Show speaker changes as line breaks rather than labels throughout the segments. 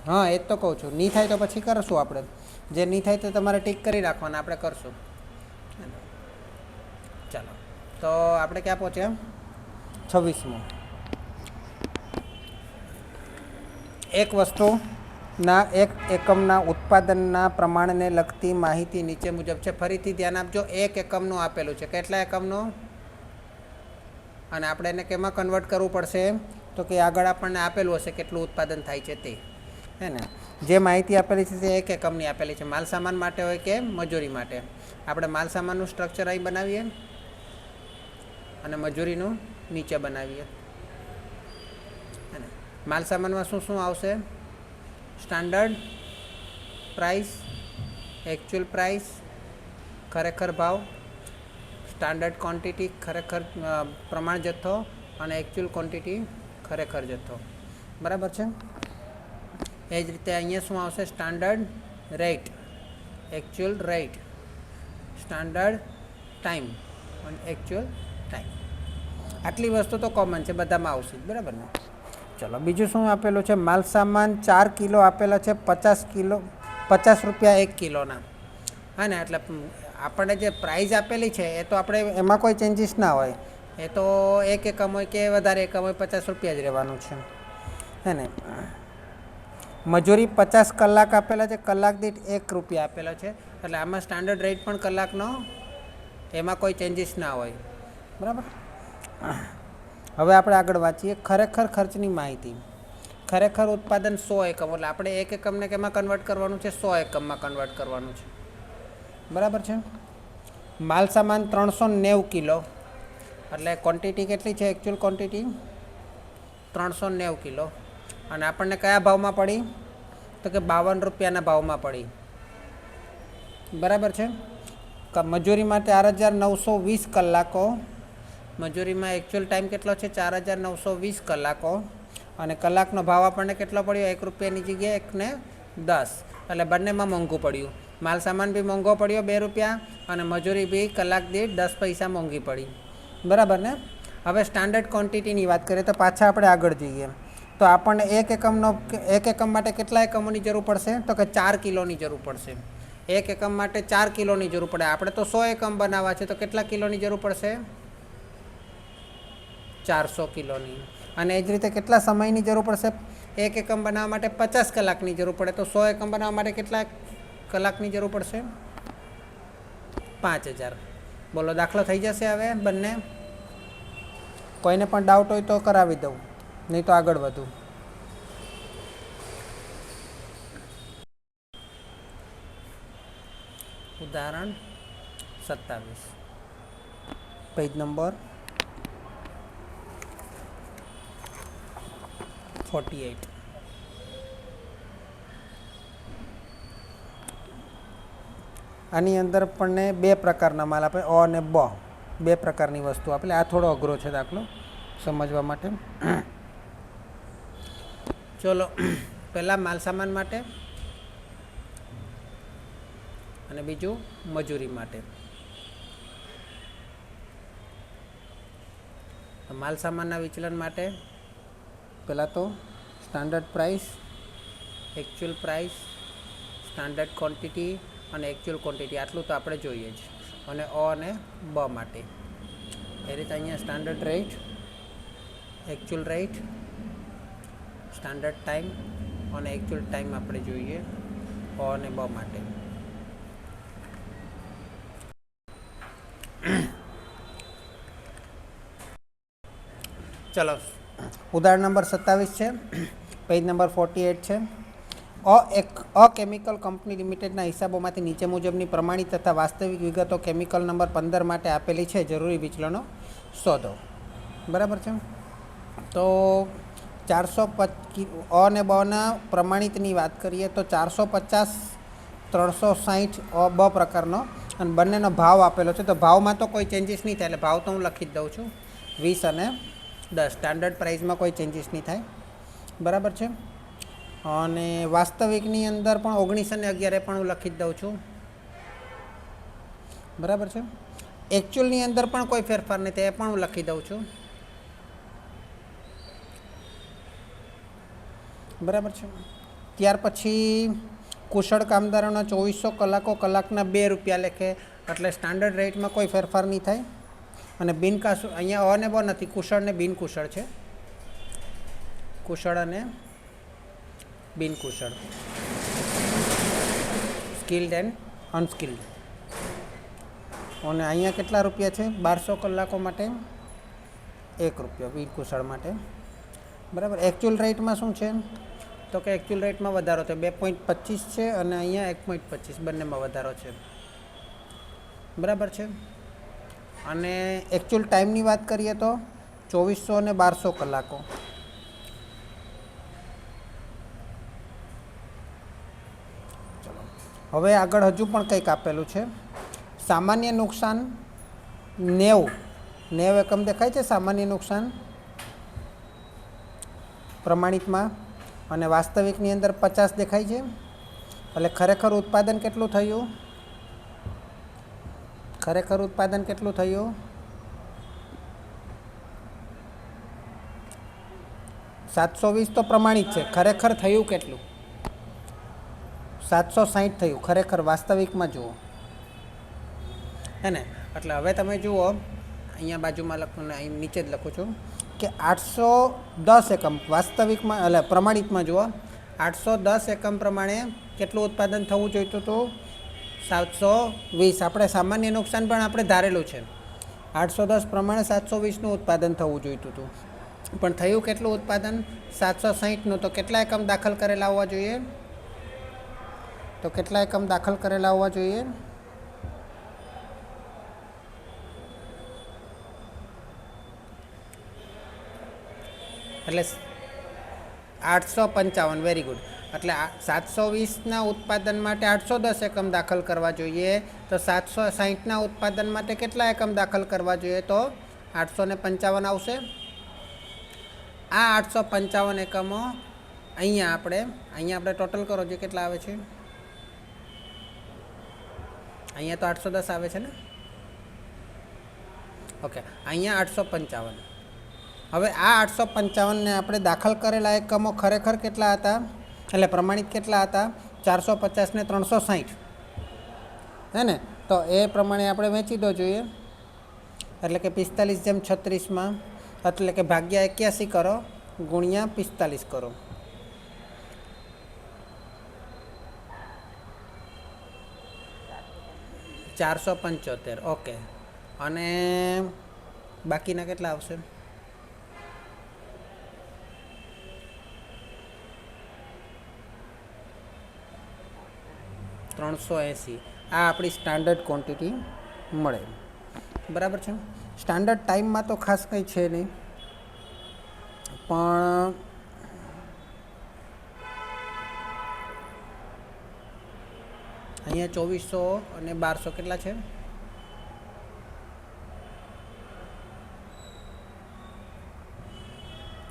हाँ ए तो कहूँ छूँ नहीं थाय तो पछी करशुं आपणे जे नहीं थाय तो तमारे टीक करी राखवाना आपणे करशुं। चलो तो आपणे क्या पहोंच्या 26मो एक वस्तुना एक एकमना उत्पादनना प्रमाणने लगती माहिती नीचे मुजब छे। फरीथी ध्यान आपजो एक एकमनुं आपेलुं छे केटला एकमनुं अने आपणे एने केमां कन्वर्ट करवुं पड़शे तो कि आगळ आपणने आपेलुं हशे केटलुं उत्पादन थाय छे ते है ने जे माहिती आपेली छे ते एक एकमनी आपेली छे माल सामान माटे होय के मजूरी माटे। आपणे माल सामाननुं स्ट्रक्चर અહીં बनावीए अने मजूरीनुं नीचे बनावीए। माल सामान में शू शू आवशे स्टैंडर्ड प्राइस एक्चुअल प्राइस खरेखर भाव स्टैंडर्ड क्वॉंटिटी खरेखर प्रमाण जत्थो और एक्चुअल क्वॉंटिटी खरेखर जत्थो बराबर है। ए ज रीते अहींया शू आवशे standard rate actual rate standard time और एक्चुअल टाइम आटली वस्तु तो कॉमन है बधामां आवशे बराबर ने। चलो बीजू शू आपेलू है माल सामान 4 किलो आपेला है 50 रुपया 1 किलोना हाँ ने एटले आपणे जे प्राइस आपेली है ए तो आपणे एमां कोई चेन्जीस ना होय ए तो एक एकम होय के वधारे एकम होय 50 रुपया ज रहेवानुं छे है ने। मजूरी 50 कलाक आपेला है कलाक दीठ 1 रुपया आपेला है एटले आमां स्टैंडर्ड रेट पण कलाकनो एमां कोई चेन्जीस ना होय बराबर। हवे आपणे आगळ वांचीए खरेखर खर्चनी माहिती खरेखर उत्पादन 100 एकम એટલે આપણે એક એકમને કેમાં કન્વર્ટ કરવાનું છે 100 એકમમાં કન્વર્ટ કરવાનું છે બરાબર છે। માલ સામાન 390 કિલો એટલે ક્વોન્ટિટી કેટલી છે एक्चुअल ક્વોન્ટિટી 390 કિલો અને આપણને કયા ભાવમાં પડી તો કે 52 રૂપિયાના ભાવમાં પડી બરાબર છે। મજૂરી માટે 4920 કલાકો मजूरी में एक्चुअल टाइम केटलो छे 4920 कलाको अने कलाकनो भाव आपणे केटलो पड्यो 1 रुपयानी जग्याए 1 ने 10 एटले बंनेमां मोंघुं पड्युं। माल सामान भी मोंघो पड्यो 2 रुपया अने मजूरी भी कलाक दीठ 10 पैसा मोंघी पड़ी बराबर ने। हवे स्टैंडर्ड क्वॉंटिटीनी वात करीए तो पाछा आपणे आगळ जोईए तो आपणे एक एकम माटे केटला एकमोनी जरूर पड़शे तो कि 4 किलोनी जरूर पड़शे। एक एकम माटे 4 किलोनी जरूर पड़े आपणे तो 100 एकम बनाववा छे तो केटला किलोनी जरूर पड़शे 400 किलोनी अने ए ज रीते केटला समयनी जरूर पड़शे एक एकम बनाववा माटे 50 कलाकनी जरूर पड़े तो 100 एकम बनाववा माटे केटला कलाकनी जरूर पड़शे 5000। बोलो दाखलो थई जशे हवे बंने कोईने पण डाउट होय तो करावी दऊं नहीं तो आगळ वधुं। उदाहरण 27 पेज नंबर 48 आनी अंदर पणने बे प्रकारना माल आपे अ अने ब बे प्रकारनी वस्तु आपे आ थोड़ो अघरो छे दाखलो समजवा माटे। चलो पहला माल सामान माटे अने बीजू मजूरी माटे। माल सामानना विचलन माटे पहला तो standard price actual price standard quantity और एक्चुअल क्वॉंटिटी आटलू तो आपणे जोईए ज अने अ अने ब माटे ए रीते अहींया standard rate actual rate standard time और एक्चुअल टाइम आपणे जोईए अ अने ब माटे। चलो उदाहरण नंबर 27 है पेज नंबर 48 है। अ केमिकल कंपनी लिमिटेडना हिसाबोमांथी नीचे मुजबनी प्रमाणित तथा वास्तविक विगतो केमिकल नंबर 15 माटे आपेली है। जरूरी विचलनो शोधो बराबर है। तो 450 अ ने ब ना प्रमाणितनी बात करिए तो 450 360 अ ब प्रकारनो अने बंनेनो भाव आपेलो है। तो भाव में तो कोई चेन्जीस नहीं थाय भाव तो हूँ लखी ज दऊँ छूँ 20 अने 10 स्टैंडर्ड प्राइस में कोई चेन्जीस नहीं थाय बराबर है। अने वास्तविकनी अंदर पण 19 અને 11 पण हूँ लखी ज दऊँ छूँ बराबर है। एक्चुअलनी अंदर पण कोई फेरफार नहीं थाय पण हूँ लखी दऊँ छूँ बराबर है। ત્યાર પછી કુશળ કામદારોના 2400 કલાકો કલાકના 2 રૂપિયા લેખે, એટલે સ્ટાન્ડર્ડ રેટમાં કોઈ ફેરફાર નહીં થાય. અને બિનકાસુ અહીંયા અને બ નથી, કુશળ ને બિનકુશળ છે, કુશળ અને બિનકુશળ, સ્કિલ્ડ એન્ડ અનસ્કિલ્ડ. અને અહીંયા કેટલા રૂપિયા છે? 1200 કલાકો માટે 1 રૂપિયો બિનકુશળ માટે. બરાબર. એકચ્યુઅલ રેટમાં શું છે? તો કે એકચ્યુઅલ રેટમાં વધારો છે, 2.25 છે અને અહીંયા 1.25, બંનેમાં વધારો છે. બરાબર છે. અને એકચ્યુઅલ ટાઈમની વાત કરીએ તો 2400 અને 1200 કલાકો. ચલો હવે આગળ હજુ પણ કંઈક આપેલું છે. સામાન્ય નુકસાન 90 એકમ દેખાય છે સામાન્ય નુકસાન પ્રમાણિતમાં, અને વાસ્તવિકની અંદર 50 દેખાય છે. એટલે ખરેખર ઉત્પાદન કેટલું થયું? ખરેખર ઉત્પાદન કેટલું થયું? 720 તો પ્રમાણિત છે, ખરેખર થયું કેટલું? 760 થયું ખરેખર, વાસ્તવિકમાં જુઓ હે ને. એટલે હવે તમે જુઓ, અહીંયા બાજુમાં લખું, અહીં નીચે જ લખું છું કે 810 એકમ વાસ્તવિકમાં, એટલે પ્રમાણિતમાં જુઓ, 810 એકમ પ્રમાણે કેટલું ઉત્પાદન થવું જોઈતું હતું? 720. આપણે સામાન્ય નુકસાન પણ આપણે ધારેલું છે, 810 પ્રમાણે 720નું ઉત્પાદન થવું જોઈતું હતું, પણ થયું કેટલું ઉત્પાદન? 760નું. તો કેટલા એકમ દાખલ કરેલા હોવા જોઈએ? તો કેટલા એકમ દાખલ કરેલા હોવા જોઈએ? એટલે 855. Very good. એટલે 720ના ઉત્પાદન માટે 810 એકમ દાખલ કરવા જોઈએ. તો 760ના ઉત્પાદન માટે કેટલા એકમ દાખલ કરવા જોઈએ? તો 855 આવશે. આ 855 એકમો અહીંયા આપણે ટોટલ કરો, જે કેટલા આવે છે? અહીંયા તો 810 આવે છે ને. ઓકે, અહીંયા 855. હવે આ 855ને આપણે દાખલ કરેલા એકમો ખરેખર કેટલા હતા? એટલે પ્રમાણિત કેટલા હતા? 450 ને 360 હે ને. તો એ પ્રમાણે આપણે વેચી દો જોઈએ, એટલે કે 45/36માં, એટલે કે ભાગ્યા 81 કરો ગુણ્યા 45 કરો. $475. ઓકે. અને બાકીના કેટલા આવશે? 380. આ આપણી સ્ટાન્ડર્ડ ક્વોન્ટિટી મળે. બરાબર છે. સ્ટાન્ડર્ડ ટાઈમમાં તો ખાસ કંઈ છે નહીં, પણ અહીંયા 2400 અને 1200 કેટલા છે?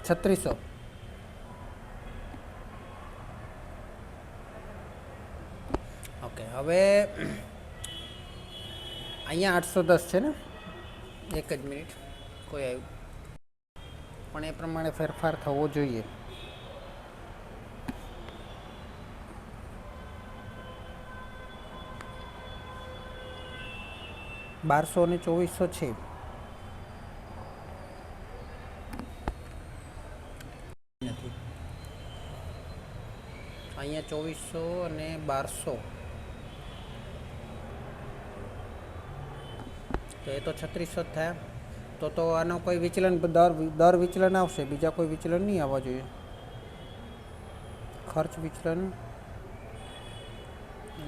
3600. ઓકે. હવે અહીંયા 810 છે ને. એક જ મિનિટ, કોઈ આવ્યું, પણ એ પ્રમાણે ફેરફાર થવો જોઈએ. $1200 અને 2400 છે. અહીંયા 2400 અને 1200, તો એ તો 3600 જ થયા. તો આનો કોઈ વિચલન, દર વિચલન આવશે, બીજા કોઈ વિચલન નહીં આવવા જોઈએ. ખર્ચ વિચલન,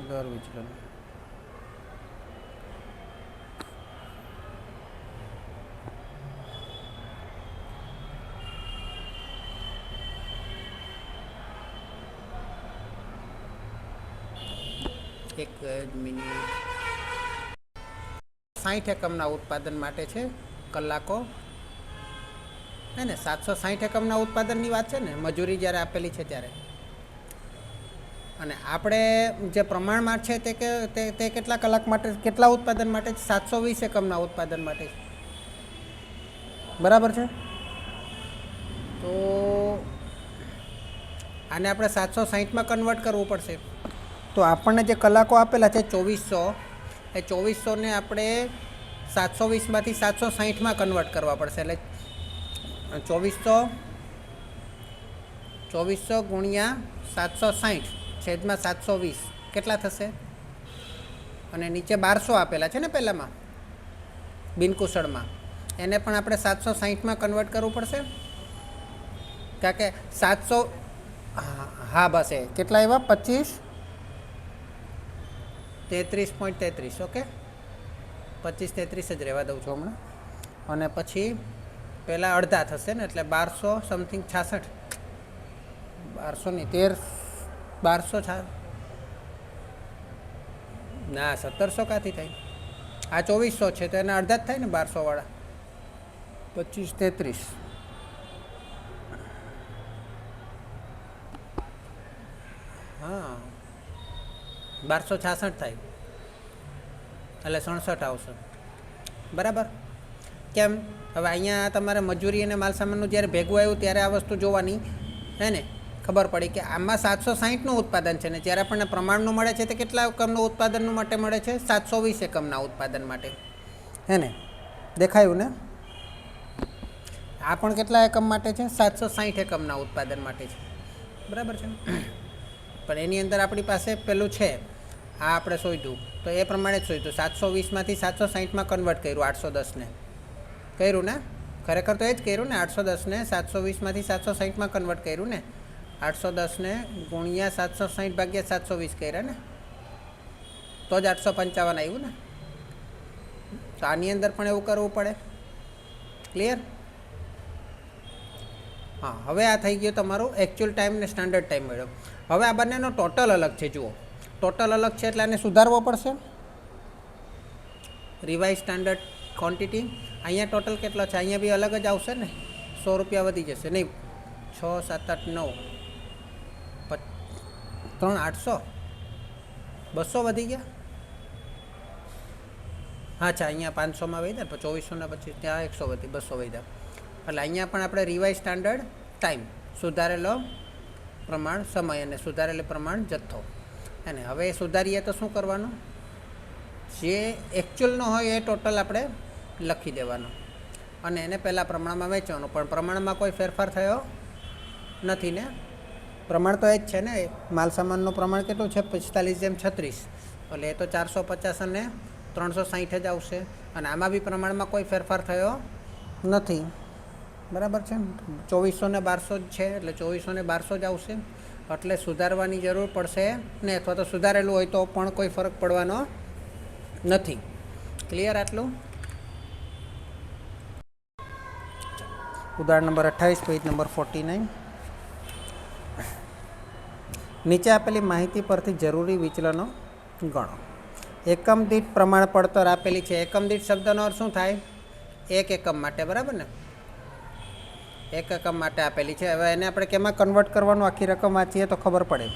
દર વિચલન. એક મિનિટ. 60 એકમના ઉત્પાદન માટે છે કલાકો હે ને. 760 એકમના ઉત્પાદનની વાત છે ને, મજૂરી જ્યારે આપેલી છે ત્યારે. અને આપણે જે પ્રમાણમાં છે તે કેટલા કલાક માટે, કેટલા ઉત્પાદન માટે? 720 એકમના ઉત્પાદન માટે છે. બરાબર છે. તો આને આપણે 760માં કન્વર્ટ કરવું પડશે. તો આપણને જે કલાકો આપેલા છે 2400, એ 2400ને આપણે 720માંથી 760માં કન્વર્ટ કરવા પડશે. એટલે 2400 ગુણ્યા 760 છેદમાં 720 કેટલા થશે? અને નીચે 1200 આપેલા છે ને પહેલાંમાં બિનકુશળમાં, એને પણ આપણે 760માં કન્વર્ટ કરવું પડશે. કારણ કે 700 હા બસ એ કેટલા એવા 25 33.33. ઓકે, 25 33 જ રહેવા દઉં છું હમણાં. અને પછી પહેલાં અડધા થશે ને, એટલે 1200 સમથિંગ 66, 1200 નહીં 1200 ના 1700 ક્યાંથી થાય? આ 2400 છે તો એના અડધા જ થાય ને 1200 વાળા. 25 33 હા 1266 થાય, એટલે 67 આવશે. બરાબર. કેમ? હવે અહીંયા તમારે મજૂરી અને માલસામાનનું જ્યારે ભેગું આવ્યું ત્યારે આ વસ્તુ જોવાની, હે ને? ખબર પડી કે આમાં 760નું ઉત્પાદન છે ને જ્યારે આપણને પ્રમાણનું મળે છે તે કેટલા એકમનું ઉત્પાદન માટે મળે છે? 720 એકમના ઉત્પાદન માટે, હે ને? દેખાયું ને? આ પણ કેટલા એકમ માટે છે? 760 એકમના ઉત્પાદન માટે છે. બરાબર છે. પણ એની અંદર આપણી પાસે પેલું છે, આ આપણે શોધ્યું તો એ પ્રમાણે જ શોધ્યું. 720માંથી 760માં કન્વર્ટ કર્યું, 810ને કર્યું ને? ખરેખર તો એ જ કર્યું ને. 810ને 720માંથી 760માં કન્વર્ટ કર્યું ને. 810ને ગુણ્યા 760 ભાગ્યા 720 કર્યા ને, તો જ 855 આવ્યું ને. તો આની અંદર પણ એવું કરવું પડે. ક્લિયર? હા, હવે આ થઈ ગયો તમારું એકચ્યુઅલ ટાઈમ ને સ્ટાન્ડર્ડ ટાઈમ મળ્યો. હવે આ બંનેનો ટોટલ અલગ છે. જુઓ, ટોટલ અલગ છે એટલે આને સુધારવો પડશે. રિવાઇઝ સ્ટાન્ડર્ડ ક્વોન્ટિટી અહીંયા ટોટલ કેટલો છે? અહીંયા બી અલગ જ આવશે ને. 100 રૂપિયા વધી જશે. નહીં, 6 7 8 9 3 800 200 વધી ગયા. હા અચ્છા, અહીંયા 500માં વધ્યા, 2400 ને પછી ત્યાં 100 વધી 200 વધ્યા. એટલે અહીંયા પણ આપણે રિવાઇઝ સ્ટાન્ડર્ડ ટાઈમ, સુધારેલો પ્રમાણ સમય અને સુધારેલો પ્રમાણ જથ્થો, અને હવે સુધારીએ તો શું કરવાનું? જે એકચ્યુઅલનો હોય એ ટોટલ આપણે લખી દેવાનો અને એને પહેલાં પ્રમાણમાં વેચવાનું. પણ પ્રમાણમાં કોઈ ફેરફાર થયો નથી ને? પ્રમાણ તો એ જ છે ને. માલ સામાનનું પ્રમાણ કેટલું છે? 45:36. એટલે એ તો 450 અને 360 જ આવશે. અને આમાં બી પ્રમાણમાં કોઈ ફેરફાર થયો નથી. બરાબર છે. 2400 ને 1200 જ છે, એટલે 2400 ને 1200 જ આવશે. એટલે સુધારવાની જરૂર પડશે ને, અથવા તો સુધારેલું હોય તો પણ કોઈ ફરક પડવાનો નથી. ક્લિયર આટલું? ઉદાહરણ નંબર 28, પેજ નંબર 49. નીચે આપેલી માહિતી પરથી જરૂરી વિચલનો ગણો. એકમ દીઠ પ્રમાણ પડતર આપેલી છે. એકમ દીઠ શબ્દનો અર્થ શું થાય? એક એકમ માટે. બરાબર ને? એક એકમ માટે આપેલી છે. હવે એને આપણે કેમાં કન્વર્ટ કરવાનું? આખી રકમ વાંચીએ તો ખબર પડે.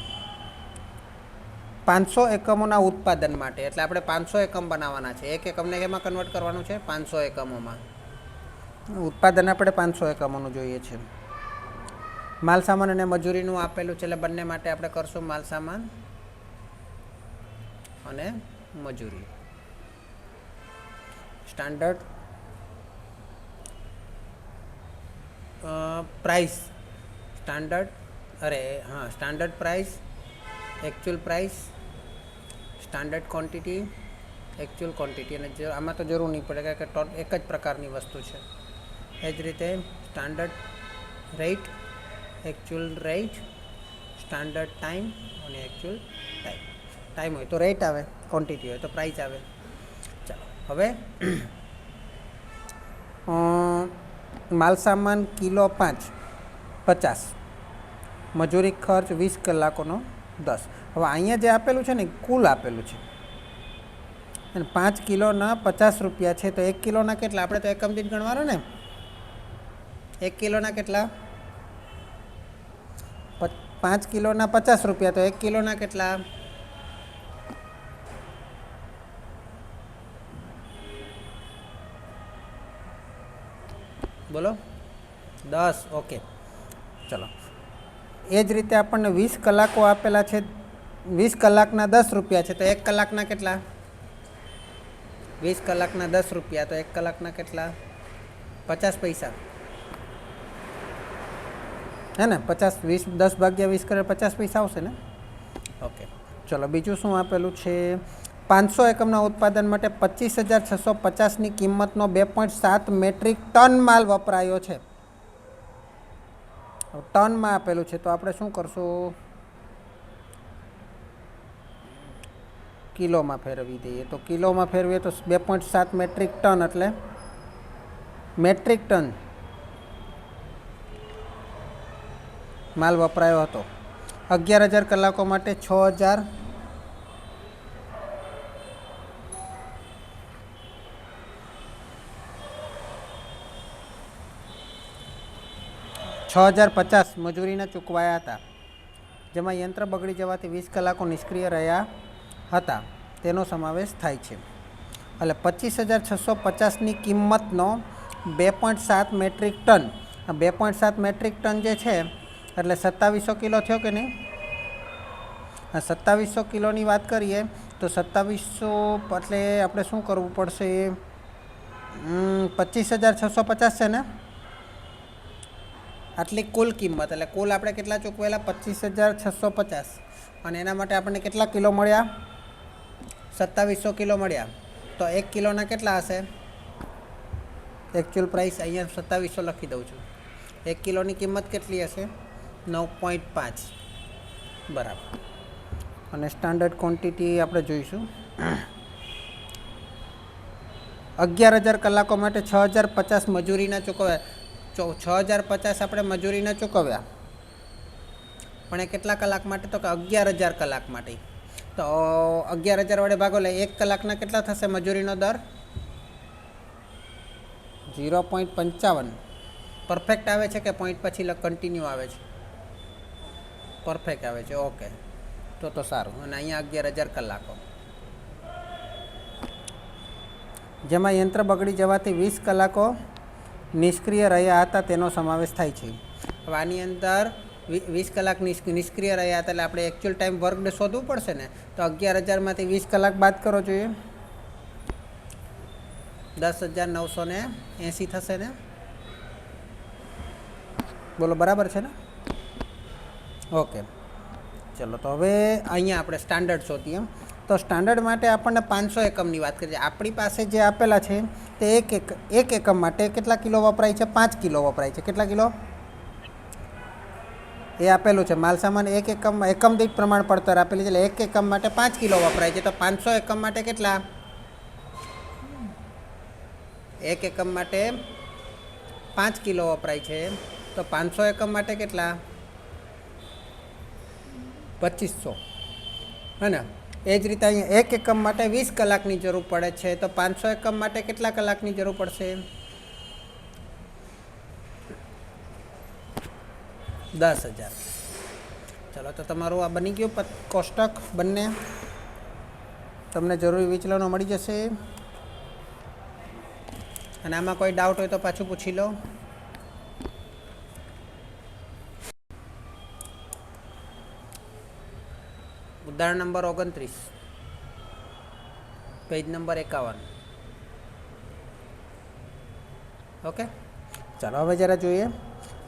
500 એકમોના ઉત્પાદન માટે, એટલે આપણે 500 એકમ બનાવવાના છે. એક એકમને કેમાં કન્વર્ટ કરવાનું છે? 500 એકમોમાં. ઉત્પાદન આપણે 500 એકમોનું જોઈએ છે. માલ સામાન અને મજૂરીનું આપેલું છે, એટલે બંને માટે આપણે કરશું માલ સામાન અને મજૂરી. Standard price, standard price, actual price, standard quantity, actual quantity. અને આમાં તો જરૂર નહીં પડે કે એક જ પ્રકારની વસ્તુ છે. એ જ રીતે standard rate, actual rate, standard time અને એકચ્યુઅલ ટાઈમ. ટાઈમ હોય તો રેટ આવે, ક્વોન્ટિટી હોય તો પ્રાઇસ આવે. ચાલો હવે માલ સામાન કિલો 5 50, મજૂરી ખર્ચ 20 કલાકોનો 10. હવે અહીંયા જે આપેલું છે ને કુલ આપેલું છે, અને 5 કિલોના 50 રૂપિયા છે. તો 1 કિલોના કેટલા? આપણે તો એકમ દીઠ ગણવાનો ને. 1 કિલોના કેટલા? 5 કિલોના 50 રૂપિયા. તો 1 કિલોના કેટલા? બોલો. 10. ઓકે, ચલો એ જ રીતે આપણને 20 કલાકો આપેલા છે, 20 કલાકના 10 રૂપિયા છે, તો 1 કલાકના કેટલા? 20 કલાકના 10 રૂપિયા, તો 1 કલાકના કેટલા? 50 પૈસા, હે ને? 50, 20, 10 ભાગ્યા 20 કરે 50 પૈસા આવશે ને? ઓકે, ચલો બીજું શું આપેલું છે? 500 એકમના ઉત્પાદન માટે 25,650ની કિંમતનો 2.7 મેટ્રિક ટન માલ વપરાયો છે. ટનમાં આપેલું છે, તો આપણે શું કરશું? કિલોમાં ફેરવી દઈએ. તો કિલોમાં ફેરવીએ તો 2.7 મેટ્રિક ટન એટલે મેટ્રિક ટન માલ વપરાયો હતો. 11,000 કલાકો માટે 6,050 મજૂરીના ચૂકવાયા હતા, જેમાં યંત્ર બગડી જવાથી 20 કલાકો નિષ્ક્રિય રહ્યા હતા, તેનો સમાવેશ થાય છે. એટલે 25,650ની કિંમતનો 2.7 મેટ્રિક ટન, આ 2.7 મેટ્રિક ટન જે છે એટલે 2700 કિલો થયો કે નહીં? આ 2700 કિલોની વાત કરીએ તો 2700 એટલે આપણે શું કરવું પડશે? 25,650 છે ને? આટલી કુલ કિંમત, એટલે કુલ આપણે કેટલા ચૂકવેલા? 25,650, અને એના માટે આપણને કેટલા કિલો મળ્યા? 2700 કિલો મળ્યા. તો 1 કિલોના કેટલા હશે? એકચ્યુઅલ પ્રાઇસ અહીંયા 2700 લખી દઉં છું. 1 કિલોની કિંમત કેટલી હશે? 9.5, બરાબર. અને સ્ટાન્ડર્ડ ક્વોન્ટિટી આપણે જોઈશું. 11,000 કલાકો માટે 6,050 મજૂરીના ચૂકવ્યા. 6,050 આપણે મજૂરીના ચૂકવ્યા, પણ એ કેટલા કલાક માટે? તો કે 11,000 કલાક માટે. તો 11,000 વડે ભાગો એટલે 1 કલાકના કેટલા થશે મજૂરીનો દર? 0.55. પરફેક્ટ આવે છે કે પોઈન્ટ પછી કન્ટિન્યુ આવે છે? પરફેક્ટ આવે છે. ઓકે, તો સારું. અને અહીંયા 11,000 કલાકો, જેમાં યંત્ર બગડી જવાથી 20 કલાકો નિષ્ક્રિય રહ્યા હતા, તેનો સમાવેશ થાય છે. હવે આની અંદર 20 કલાક નિષ્ક્રિય રહ્યા હતા, એટલે આપણે એકચ્યુઅલ ટાઈમ વર્કડે શોધવું પડશે ને. તો 11,000માંથી 20 કલાક બાદ કરો જોઈએ, 10,980 થશે ને? બોલો, બરાબર છે ને? ઓકે, ચલો. તો હવે અહીંયા આપણે સ્ટાન્ડર્ડ શોધીએ. તો સ્ટાન્ડર્ડ માટે આપણને 500 એકમની વાત કરીએ. આપણી પાસે જે આપેલા છે તે એક એકમ માટે કેટલા કિલો વપરાય છે? 5 કિલો વપરાય છે. કેટલા કિલો? એ આપેલું છે. માલસામાન એક એકમ દીઠ પ્રમાણ પડતર આપેલી છે, એટલે એક એકમ માટે 5 કિલો વપરાય છે. તો 500 એકમ માટે કેટલા? એક એકમ માટે 5 કિલો વપરાય છે, તો 500 એકમ માટે કેટલા? 2500, હે ને? એ જ રીતે અહીંયા એક એકમ માટે 20 કલાકની જરૂર પડે છે, તો 500 એકમ માટે કેટલા કલાકની જરૂર પડશે? 10,000. ચલો, તો તમારું આ બની ગયું કોષ્ટક. બંને તમને જરૂરી વિચલનો મળી જશે. અને આમાં કોઈ ડાઉટ હોય તો પાછું પૂછી લો. ઉદાહરણ નંબર 29, પેજ નંબર 51. ઓકે, ચાલો હવે જરા જોઈએ.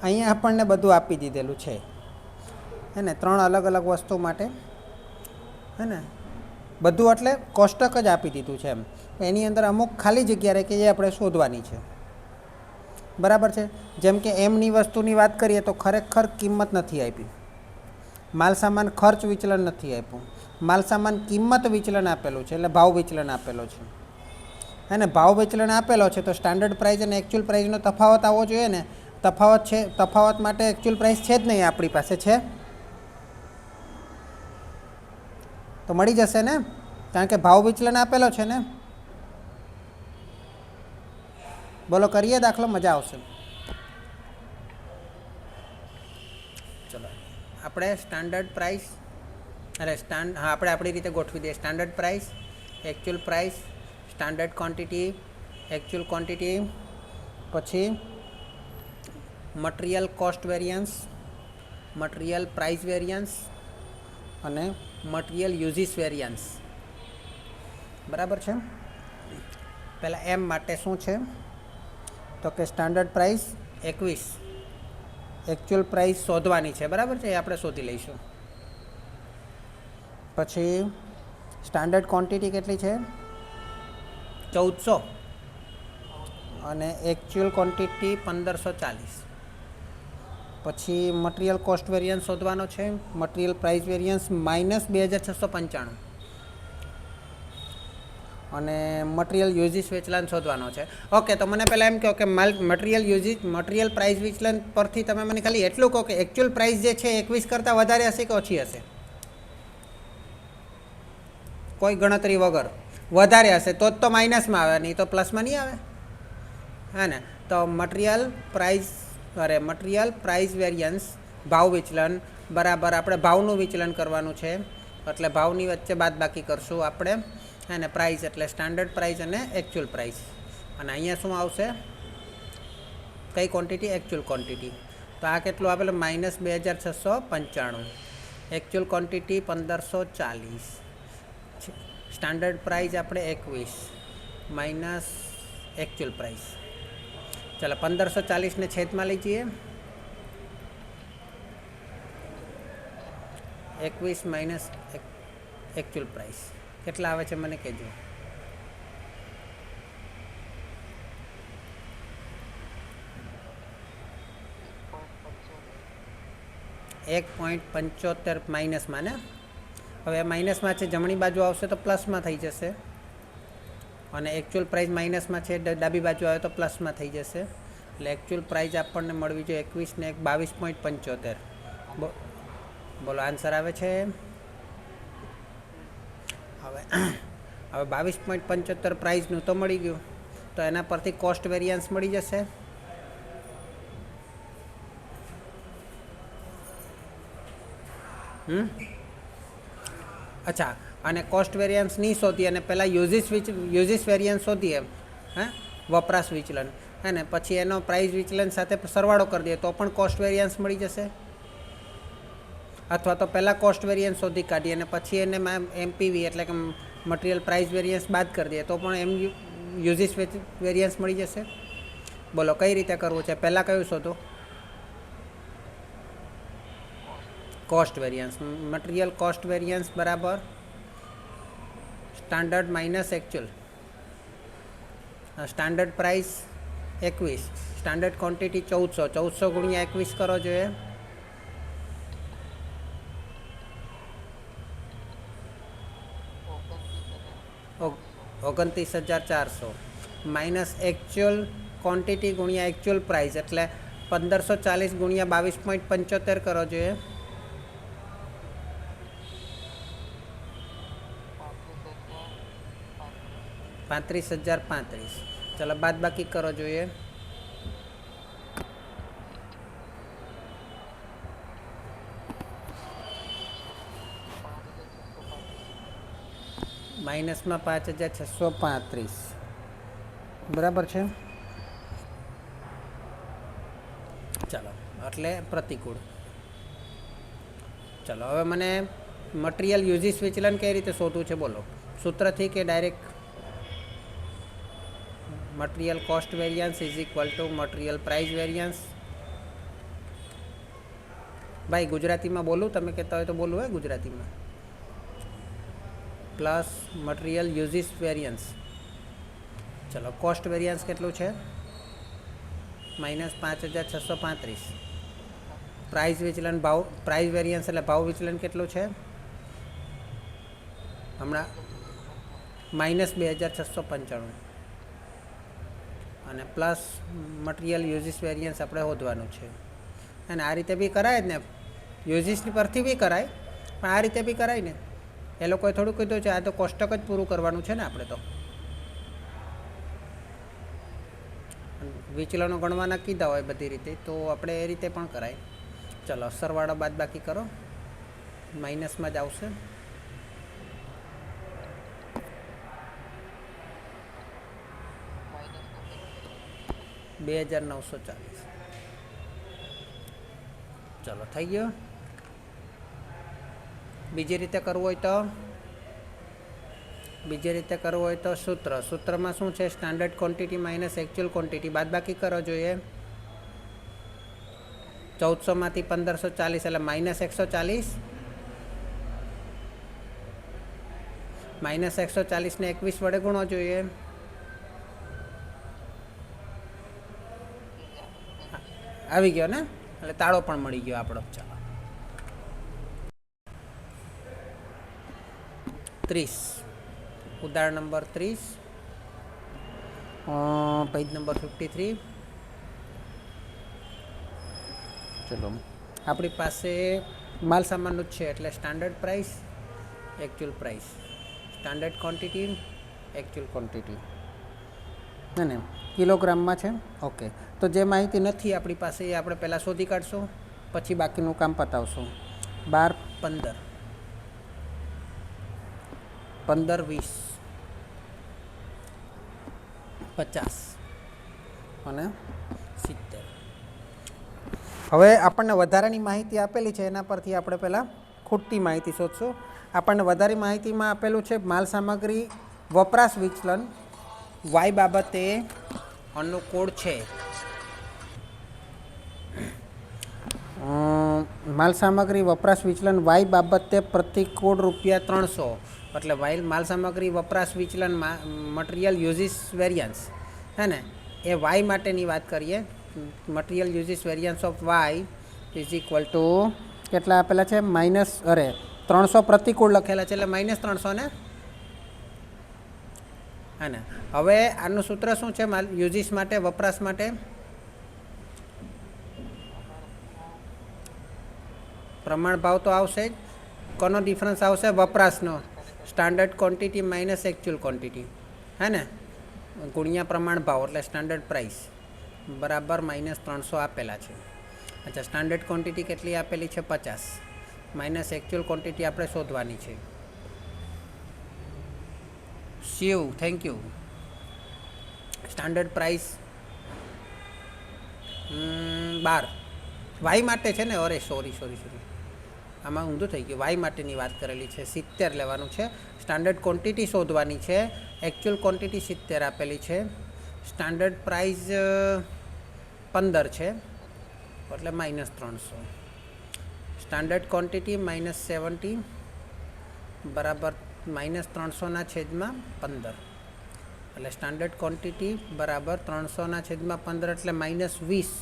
અહીંયા આપણને બધું આપી દીધેલું છે, હે ને? 3 અલગ અલગ વસ્તુ માટે, હે ને? બધું એટલે કોષ્ટક જ આપી દીધું છે એમ. એની અંદર અમુક ખાલી જગ્યા રહે કે જે આપણે શોધવાની છે, બરાબર છે? જેમ કે એમની વસ્તુની વાત કરીએ તો ખરેખર કિંમત નથી આપી, માલસામાન ખર્ચ વિચલન નથી આપ્યું, માલસામાન કિંમત વિચલન આપેલું છે, એટલે ભાવ વિચલન આપેલો છે, હે ને? ભાવ વિચલન આપેલો છે, તો સ્ટાન્ડર્ડ પ્રાઇસ અને એકચ્યુઅલ પ્રાઇસનો તફાવત આવવો જોઈએ ને. તફાવત છે, તફાવત માટે એકચ્યુઅલ પ્રાઇસ છે જ નહીં આપણી પાસે. છે તો મળી જશે ને, કારણ કે ભાવ વિચલન આપેલો છે ને. બોલો, કરીએ દાખલો, મજા આવશે. ચલો, આપણે સ્ટાન્ડર્ડ પ્રાઇસ, હા, આપણે આપણી રીતે ગોઠવી દઈએ. Standard price, actual price, standard quantity, actual quantity, પછી material cost variance, material price variance અને મટીરિયલ યુઝિસ વેરિયન્સ. બરાબર છે. પહેલાં એમ માટે શું છે તો કે સ્ટાન્ડર્ડ પ્રાઇસ 21, એકચ્યુઅલ પ્રાઇસ શોધવાની છે. બરાબર છે, એ આપણે શોધી લઈશું. પછી સ્ટાન્ડર્ડ ક્વોન્ટિટી કેટલી છે 1400 અને એકચ્યુઅલ ક્વોન્ટિટી 1540. પછી મટીરિયલ કોસ્ટ વેરિયન્સ શોધવાનો છે. મટીરિયલ પ્રાઇસ વેરિયન્સ -2695 અને મટીરિયલ યુઝિસ વિચલન શોધવાનો છે. ઓકે, તો મને પહેલાં એમ કહો કે મટીરિયલ પ્રાઇસ વિચલન પરથી તમે મને ખાલી એટલું કહો કે એકચ્યુઅલ પ્રાઇસ જે છે 21 કરતાં વધારે હશે કે ઓછી હશે? કોઈ ગણતરી વગર વધારે હશે તો જ તો માઇનસમાં આવે, નહીં તો પ્લસમાં નહીં આવે. હા ને, તો મટીરિયલ પ્રાઇસ વેરિયન્સ ભાવ વિચલન બરાબર આપણે ભાવનું વિચલન કરવાનું છે, એટલે ભાવની વચ્ચે બાદબાકી કરશું આપણે. અને પ્રાઇસ એટલે સ્ટાન્ડર્ડ પ્રાઇસ અને એકચ્યુઅલ પ્રાઇસ. અને અહીંયા શું આવશે? કઈ ક્વોન્ટિટી? Actual quantity. તો આ કેટલું આપેલું? -2695. Actual quantity 1540. સ્ટાન્ડર્ડ પ્રાઇસ આપણે 21 માઇનસ એકચ્યુઅલ પ્રાઇસ. ચાલો 1540ને છેદમાં લઈ જઈએ. 21 માઇનસ એકચ્યુઅલ પ્રાઇસ કેટલા આવે છે મને કહેજો. 1.75 માઇનસમાં ને. હવે માઇનસમાં છે, જમણી બાજુ આવશે તો પ્લસમાં થઈ જશે. અને એકચ્યુઅલ પ્રાઇસ માઇનસમાં છે, ડાબી બાજુ આવે તો પ્લસમાં થઈ જશે. એટલે એકચ્યુઅલ પ્રાઇસ આપણને મળવી જોઈએ 21 ને 22.75. બોલો આન્સર આવે છે. હવે 22.75 પ્રાઇસનું તો મળી ગયું, તો એના પરથી કોસ્ટ વેરિયન્સ મળી જશે. અચ્છા, અને કોસ્ટ વેરિયન્સ નહીં શોધીએ અને પહેલાં યુઝિસ વેરિયન્સ શોધીએ, વપરાશ વિચલન, હે ને, પછી એનો પ્રાઇસ વિચલન સાથે સરવાળો કરી દઈએ તો પણ કોસ્ટ વેરિયન્સ મળી જશે. અથવા તો પહેલાં કોસ્ટ વેરિયન્સ શોધી કાઢીએ અને પછી એને એમપીવી એટલે કે મટીરિયલ પ્રાઇસ વેરિયન્સ બાદ કરી દઈએ તો પણ યુઝિસ વેરિયન્સ મળી જશે. બોલો કઈ રીતે કરવું છે? પહેલાં કયું શોધો? Cost variance. Material cost variance બરાબર standard minus actual. Standard price 21, standard quantity 1400 ગુણ્યા 21 કરો જોઈએ. ₹29,400 માઇનસ એકચ્યુઅલ ક્વોન્ટિટી ગુણ્યા એકચ્યુઅલ પ્રાઇસ એટલે 1540 ગુણ્યા 22.75 કરો જોઈએ. 35,035. ચાલો બાદ બાકી કરો જોઈએ. માઇનસમાં 5,635. બરાબર છે. ચાલો, એટલે પ્રતિકૂળ. ચાલો હવે મને મટીરિયલ યુઝિસ વિચલન કઈ રીતે શોધવું છે બોલો? સૂત્રથી કે direct? Material cost variance is equal two material price variance. ભાઈ ગુજરાતીમાં બોલું? તમે કહેતા હોય તો બોલું હે ગુજરાતીમાં. Plus material uses variance. ચલો, કોસ્ટ વેરિયન્સ કેટલું છે? -5,635. પ્રાઇસ વિચલન પ્રાઇસ વેરિયન્સ એટલે ભાવ વિચલન કેટલું છે હમણાં? -2,695. અને પ્લસ મટીરિયલ યુઝિસ વેરિયન્સ આપણે શોધવાનું છે. અને આ રીતે બી કરાય જ ને, યુઝિસની પરથી બી કરાય, પણ આ રીતે બી કરાય ને. એ લોકોએ થોડું કીધું છે, આ તો કોષ્ટક જ પૂરું કરવાનું છે ને આપણે તો. વિચલનો ગણવાના કીધા હોય બધી રીતે, તો આપણે એ રીતે પણ કરાય. ચલો સરવાળો બાદ બાકી કરો, માઇનસમાં જ આવશે. $2,940. चलो थई गयो। बीजी रीते करवू होय तो सूत्र में शू है? Standard quantity minus actual quantity बादबाकी करो जोईए। 1400 में 1540 एटले माइनस 140 माइनस 140 ने 21 वडे गुणो जोईए। આવી ગયો ને, એટલે તાળો પણ મળી ગયો આપણો। ચાલો 30 ઉદાહરણ નંબર 30 પેજ નંબર 53। ચલો આપણી પાસે માલ સામાનનું જ છે એટલે standard price actual price standard quantity actual quantity है किलोग्राम में है। ओके तो जे माहिती नहीं अपनी पास ये आप पहला शोधी काढ़शुं पछी बाकीनुं काम पतावशुं। 12 15 15 20 50 અને 70। हवे आपणे वधारानी माहिती आपेली है एना परथी आपणे पहला खूटती माहिती शोधशुं। આપણને વધારે માહિતીમાં આપેલું છે માલ સામગ્રી વપરાશ વિચલન વાય બાબતે અનુકૂળ છે। માલ સામગ્રી વપરાશ વિચલન વાય બાબતે પ્રતિકૂળ ₹300 એટલે વાય માલ સામગ્રી વપરાશ વિચલન મટીરિયલ યુઝિસ વેરિયન્સ હે ને એ વાય માટેની વાત કરીએ। Material uses variance of Y is equal to કેટલા આપેલા છે? માઇનસ 300 प्रतिकूल लखेला है એટલે -300 ने है ने। हवे आनु सूत्र शू है? यूजिस माटे वपराश माटे प्रमाण भाव तो आवशे ज। कोनो डिफरन्स आवशे? वपराशनो। Standard quantity minus actual quantity है ने गुणिया प्रमाण भाव એટલે स्टैंडर्ड प्राइस बराबर -300 आपेला है। अच्छा स्टैंडर्ड क्वॉंटिटी केटली आपेली है? 50 माइनस एक्चुअल क्वॉंटिटी आपणे शोधवानी छे। Shiv thank you. Standard price 12 Y माटे छे ने। अरे सॉरी आमां ऊंधुं थई गयुं। वाई माटेनी वात करेली छे। 70 लेवानुं छे। स्टैंडर्ड क्वॉंटिटी शोधवानी छे। एक्चुअल क्वॉंटिटी 70 आपेली छे। स्टैंडर्ड प्राइस 15 छे એટલે -300। स्टैंडर्ड क्वॉंटिटी -70 बराबर -300 ना छेदमां 15 એટલે स्टैंडर्ड क्वॉंटिटी बराबर 300 ना छेदमां 15 એટલે -20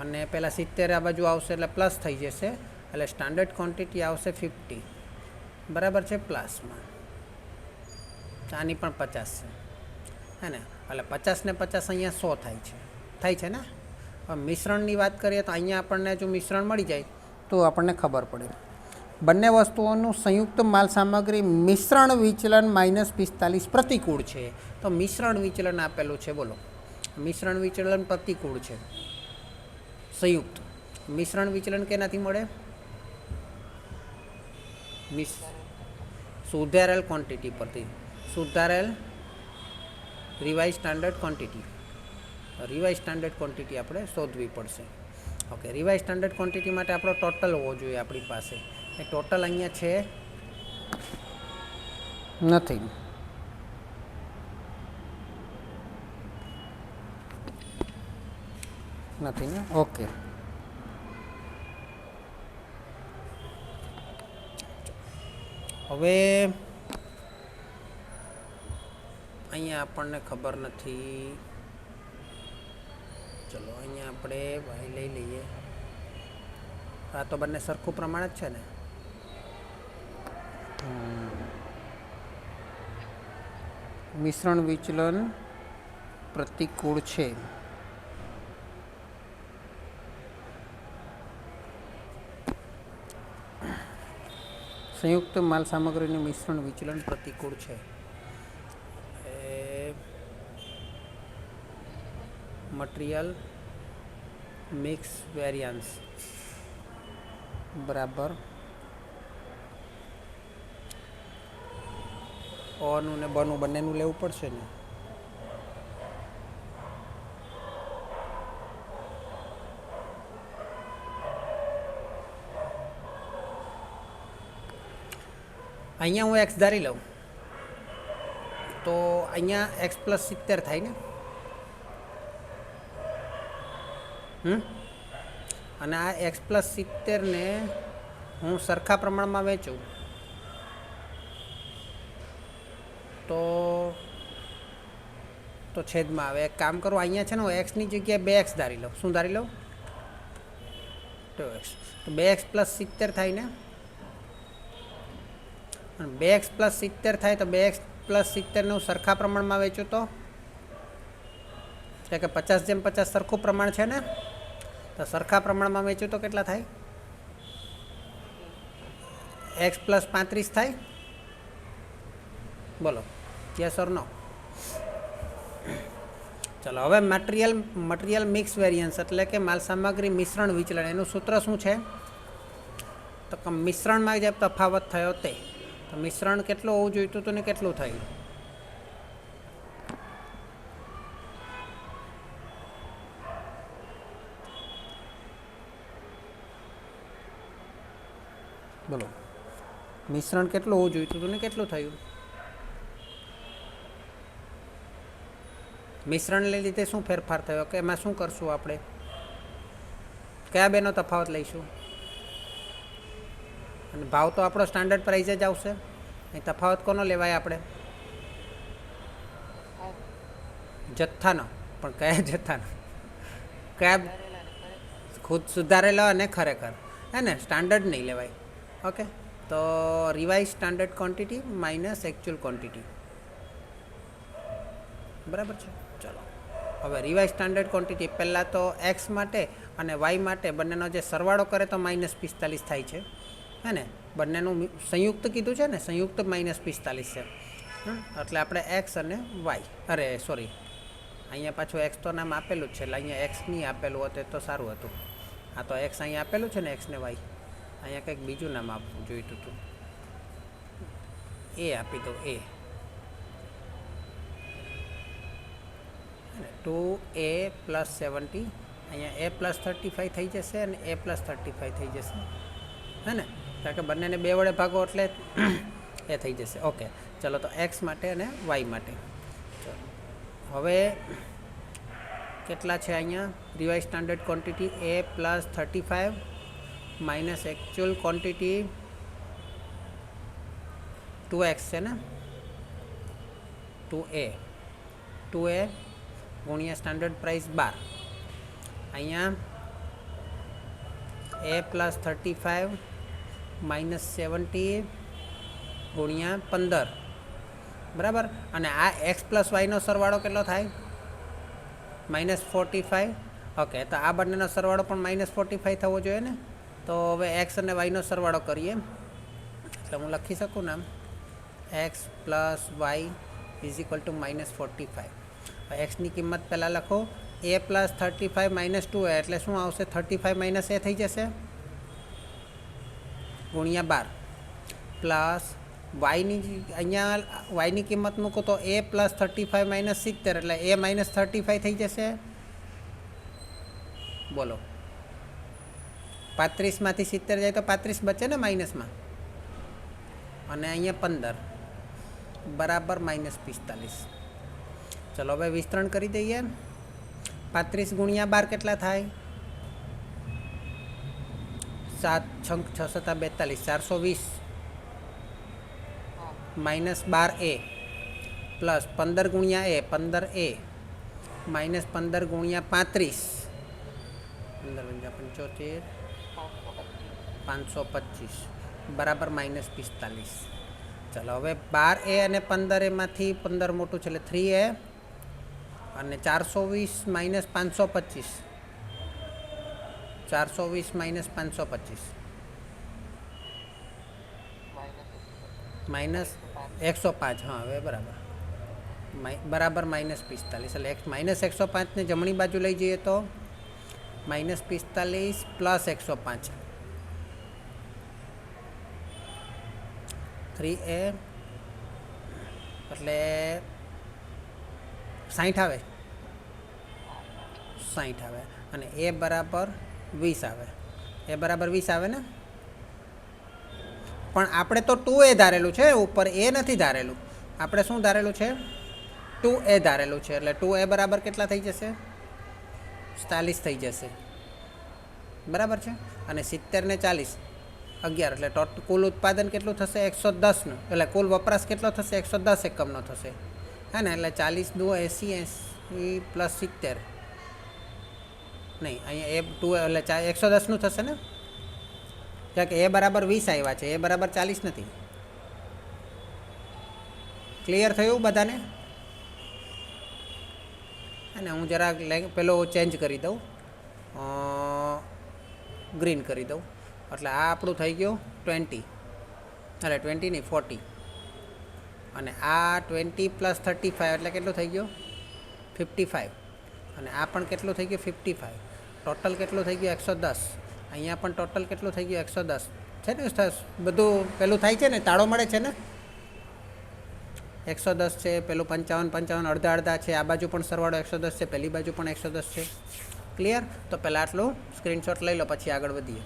અને પેલા 70 આ બાજુ આવશે એટલે પ્લસ થઈ જશે એટલે स्टैंडर्ड क्वॉंटिटी આવશે 50 बराबर છે પ્લસમાં। આની પણ 50 છે હે ને એટલે 50 ને 50 અહીંયા 100 થાય છે ને। હવે મિશ્રણની વાત કરીએ તો અહીંયા આપણને જો મિશ્રણ મળી જાય तो આપણને ખબર પડે। બંને વસ્તુઓનું સંયુક્ત માલ સામગ્રી મિશ્રણ વિચલન -45 પ્રતિકૂળ છે। તો મિશ્રણ વિચલન આપેલું છે બોલો। મિશ્રણ વિચલન પ્રતિકૂળ છે। સંયુક્ત મિશ્રણ વિચલન કેનાથી મળે? સુધારેલ ક્વોન્ટિટી પરથી। સુધારેલ revise standard quantity. Revise standard quantity આપણે શોધવી પડશે। ओके रिवाइज स्टैंडर्ड क्वॉंटिटी माटे आपणो टोटल होवो जोईए। आपणी पासे ए टोटल अहींया छे नथी। ने ओके हवे अहींया आपणने खबर नथी। चलो अहीं आपणे वाय लई लईए। आ तो बने सरखुं प्रमाण ज छे ने। मिश्रण विचलन प्रतिकूल छे। संयुक्त माल सामग्रीનું मिश्रण विचलन प्रतिकूल छे। मटीरियल मिक्स वेरियंस बराबर ओनु ने बनु बनेनु लेवुं पड़शे ने। અહીંયા હું એક્સ ધારી લઉં તો અહીંયા એક્સ પ્લસ 70 થાય ને. અને આ એક્સ પ્લસ 70ને હું સરખા પ્રમાણમાં વેચું તો છેદમાં આવે. એક કામ કરું, અહીંયા છે ને હું એક્સની જગ્યાએ 2x ધારી લઉં. શું ધારી લઉં? 2x. તો 2x પ્લસ 70 થાય ને. અને 2x પ્લસ 70 થાય તો 2x પ્લસ 70ને હું સરખા પ્રમાણમાં વેચું તો એટલે કે 50/50 સરખું પ્રમાણ છે ને, તો સરખા પ્રમાણમાં વેચું તો કેટલા થાય? x પ્લસ 35 થાય. બોલો યસ ઓર નો? ચલો હવે મટીરિયલ મિક્સ વેરિયન્સ એટલે કે માલ સામગ્રી મિશ્રણ વિચલન, એનું સૂત્ર શું છે? તો કે મિશ્રણમાં જે તફાવત થયો તે, તો મિશ્રણ કેટલું હોવું જોઈતું હતું ને કેટલું થયું? બોલો, મિશ્રણ કેટલું હોવું જોઈતું હતું ને કેટલું થયું? મિશ્રણને લીધે શું ફેરફાર થયો કે એમાં શું કરશું આપણે? કયા બેનો તફાવત લઈશું? અને ભાવ તો આપણો સ્ટાન્ડર્ડ પ્રાઇસ જ આવશે. અહીં તફાવત કોનો લેવાય આપણે? જથ્થાનો. પણ કયા જથ્થાનો? કયા? ખુદ સુધારેલો અને ખરેખર, હે ને? સ્ટાન્ડર્ડ નહીં લેવાય. ઓકે, તો revise standard quantity minus actual quantity. બરાબર છે. ચલો હવે રિવાઇઝ સ્ટાન્ડર્ડ ક્વોન્ટિટી પહેલાં તો એક્સ માટે અને વાય માટે બંનેનો જે સરવાળો કરે તો -45 થાય છે, હે ને? બંનેનું સંયુક્ત કીધું છે ને, સંયુક્ત -45 છે. એટલે આપણે એક્સ અને વાય, અરે સોરી, અહીંયા પાછું એક્સ તો નામ આપેલું જ છે, એટલે અહીંયા એક્સ નહીં આપેલું હોત તો સારું હતું. હા, તો એક્સ અહીંયા આપેલું છે ને, એક્સ ને વાય. અહીંયા કંઈક બીજું નામ આપવું જોઈતું હતું. એ આપી દો, એ 2a પ્લસ 70. અહીંયા a પ્લસ 35 થઈ જશે અને a પ્લસ 35 થઈ જશે, હે ને? કારણ કે બંનેને 2 વડે ભાગો એટલે એ થઈ જશે. ઓકે, ચલો તો એક્સ માટે અને વાય માટે. હવે કેટલા છે અહીંયા? Revise standard quantity a plus 35 minus actual quantity 2x છે ને, 2a ગુણ્યા સ્ટાન્ડર્ડ પ્રાઇસ 12. અહીંયા a પ્લસ 35 માઇનસ 70 ગુણ્યા 15, બરાબર. અને આ એક્સ પ્લસ વાયનો સરવાળો કેટલો થાય? -45. ઓકે, તો આ બંનેનો સરવાળો પણ -45 થવો જોઈએ ને. તો હવે એક્સ અને વાયનો સરવાળો કરીએ, એટલે હું લખી શકું ને, X plus Y is equal to -45. એક્સની કિંમત પહેલાં લખો, a પ્લસ 35 માઇનસ 2a એટલે શું આવશે? 35 માઇનસ a થઈ જશે ગુણ્યા 12 પ્લસ વાયની, અહીંયા વાયની કિંમત મૂકો તો a પ્લસ 35 માઇનસ 70 એટલે a માઇનસ 35 થઈ જશે. બોલો, 35માંથી 70 જાય તો 35 બચે ને માઇનસમાં, અને અહીંયા 15 બરાબર -45. ચલો હવે વિસ્તરણ કરી દઈએ. 35 ગુણ્યા 12 કેટલા થાય? 7 6 6 7 42, 420 માઇનસ 12a પ્લસ 15 ગુણ્યા a 15a માઇનસ 15 ગુણ્યા 35, 15 75 525 બરાબર -45. ચલો હવે 12a અને 15a માંથી 15 મોટું છે એટલે 3a અને 420 માઇનસ 525, 420 માઇનસ 525 માઇનસ 105. હા, હવે બરાબર -45. એટલે -105ને જમણી બાજુ લઈ જઈએ તો -45 પ્લસ 105, 3a એટલે 60 આવે, 60 આવે. અને a બરાબર 20 આવે, a બરાબર 20 આવે ને. પણ આપણે તો 2A ધારેલું છે, ઉપર એ નથી ધારેલું. આપણે શું ધારેલું છે? 2A ધારેલું છે. એટલે 2A બરાબર કેટલા થઈ જશે? 40 થઈ જશે. બરાબર છે. અને 70 ને 40 11 એટલે કુલ ઉત્પાદન કેટલું થશે? 110નું. એટલે કુલ વપરાશ કેટલો થશે? 110 એકમનો થશે. હે ને? એટલે 40 દુ 80 પ્લસ 70 નહીં, અહીંયા એ 2 એટલે 110નું થશે ને? કારણ કે એ બરાબર 20 આવ્યા છે, એ બરાબર 40 નથી. ક્લિયર થયું બધાને? અને હું જરા પેલો ચેન્જ કરી દઉં, ગ્રીન કરી દઉં. એટલે આ આપણું થઈ ગયું 20, એટલે 20 નહીં 40, અને આ 20 પ્લસ 35 એટલે કેટલું થઈ ગયું? 55. અને આ પણ કેટલું થઈ ગયું? 55. ટોટલ કેટલું થઈ ગયું? 110. અહીંયા પણ ટોટલ કેટલું થઈ ગયું? 110 છે ને? બધું પેલું થાય છે ને, તાળો મળે છે ને. 110 છે, પેલું 55 અડધા અડધા છે, આ બાજુ પણ સરવાળો 110 છે, પેલી બાજુ પણ 110 છે. ક્લિયર? તો પહેલાં આટલું સ્ક્રીનશોટ લઈ લો, પછી આગળ વધીએ.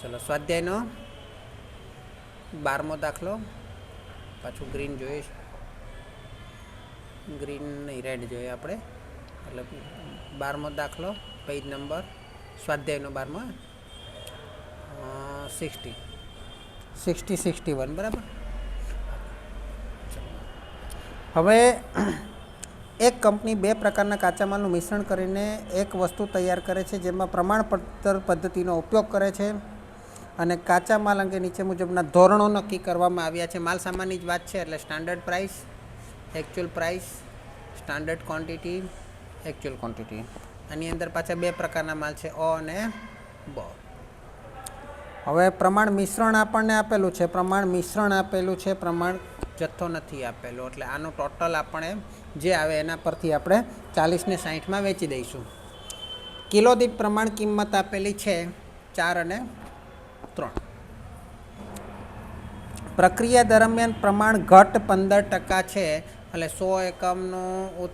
ચલો, સ્વાધ્યાયનો 12મો દાખલો. પાછું ગ્રીન જોઈએ, ગ્રીન નહીં રેડ જોઈએ આપણે. એટલે 12મો દાખલો, પેજ નંબર સ્વાધ્યાયનો 12મો, 60 61. બરાબર. હવે એક કંપની બે પ્રકારના કાચા માલનું મિશ્રણ કરીને એક વસ્તુ તૈયાર કરે છે, જેમાં પ્રમાણપત્ર પદ્ધતિનો ઉપયોગ કરે છે અને કાચા માલ અંગે નીચે મુજબના ધોરણો નક્કી કરવામાં આવ્યા છે. માલ સામાનની જ વાત છે, એટલે standard price, actual price, standard quantity, actual quantity. આની અંદર પાછા બે પ્રકારના માલ છે, અ અને બ. હવે પ્રમાણ મિશ્રણ આપણને આપેલું છે, પ્રમાણ મિશ્રણ આપેલું છે, પ્રમાણ જથ્થો નથી આપેલો. એટલે આનું ટોટલ આપણે જે આવે એના પરથી આપણે 40 ને 60માં વેચી દઈશું. કિલો દીઠ પ્રમાણ કિંમત આપેલી છે 4 અને 3. પ્રક્રિયા દરમિયાન પ્રમાણ ઘટ 15% છે, એટલે 100 એકમનું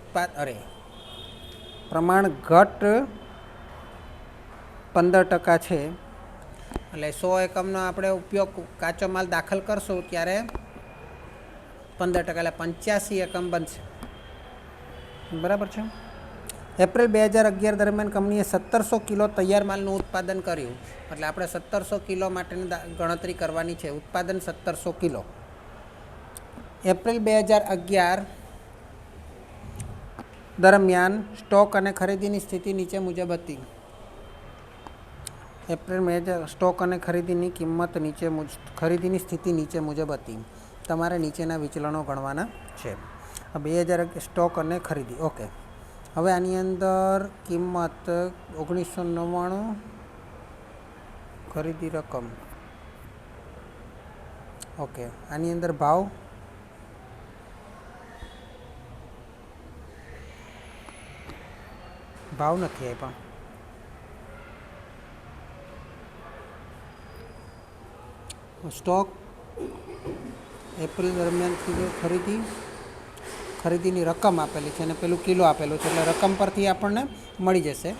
પ્રમાણ ઘટ 15% છે. એટલે 100 એકમનો આપણે ઉપયોગ કાચો માલ દાખલ કરશું ત્યારે 15%, એટલે 85 એકમ બનશે. બરાબર છે. એપ્રિલ 2011 દરમિયાન કંપનીએ 1700 કિલો તૈયાર માલનું ઉત્પાદન કર્યું. એટલે આપણે 1700 કિલો માટેની ગણતરી કરવાની છે. ઉત્પાદન 1700 કિલો. એપ્રિલ 2011 દરમિયાન સ્ટોક અને ખરીદીની સ્થિતિ નીચે મુજબ હતી. એપ્રિલ 2000 સ્ટોક અને ખરીદીની કિંમત ખરીદીની સ્થિતિ નીચે મુજબ હતી. તમારે નીચેના વિચલનો ગણવાના છે. 2000 સ્ટોક અને ખરીદી. ઓકે. હવે આની અંદર કિંમત 1999, ખરીદી રકમ. ઓકે. આની અંદર ભાવ નથી આપ્યા. સ્ટોક એપ્રિલ દરમિયાન કિલો ખરીદીની રકમ આપેલી છે અને પેલું કિલો આપેલું છે, એટલે રકમ પરથી આપણને મળી જશે.